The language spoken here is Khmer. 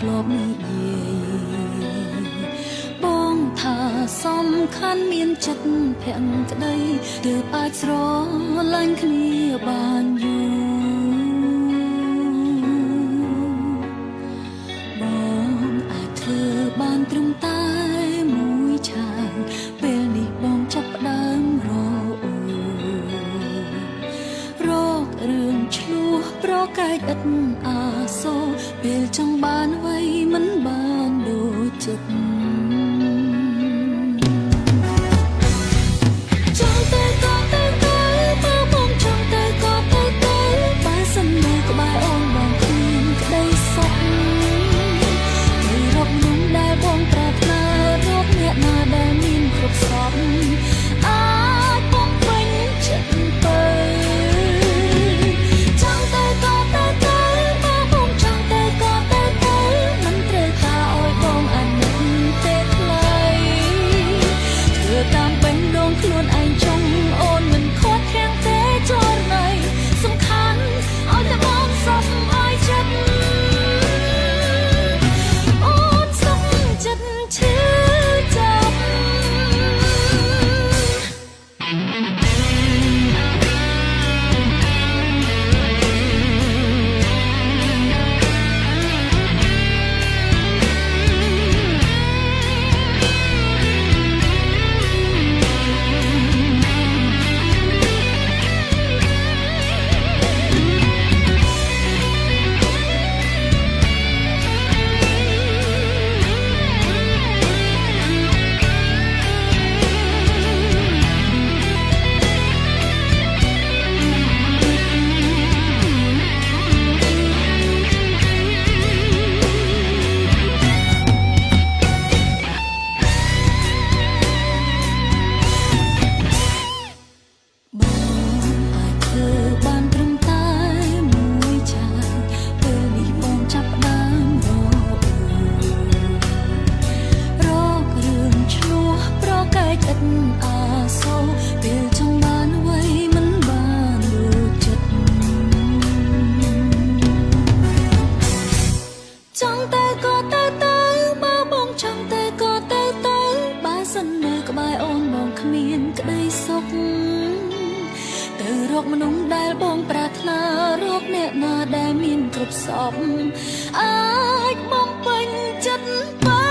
ធ្លាប់និយាយបងថាសំខាន់មានចិត្តភក្តីទើបអាចស្រឡាញ់គ្នាបានយូរបងអាចធ្វើបានត្រឹមតែមួយឆានពេលនេះបងចាប់ផ្ដើមរករឿងឆ្លោះប្រកែកឥតអាសូរពេលចង់បានអ្វីមិនបានដូចចិត្តចង់ទៅក៏ទៅបើបងចង់ទៅក៏ទៅបើសិននៅក្បែរអូនបងគ្មានក្តីសុខទៅរកមនុស្សដែលបងប្រាថ្នារកអ្នកណាដែលមានគ្រប់សពអាចបងពេញចិត្តទៅតាមបេះដូងខ្លួនឯងចង់អូនមិនខត់ខាំងទេចរណៃសំខាន់ឲ្យតែបងសុខឲ្យចិត្តអូនសុខចិត្តឈឺចាប់ចង់ទៅក៏ទៅបើបងចង់ទៅក៏ទៅបើសិននៅក្បែរអូនបងគ្មានក្តីសុខទៅរកមនុស្សដែលបងប្រាថ្នារកអ្នកណាដែលមានគ្រប់សពអាចបងពេញចិត្ត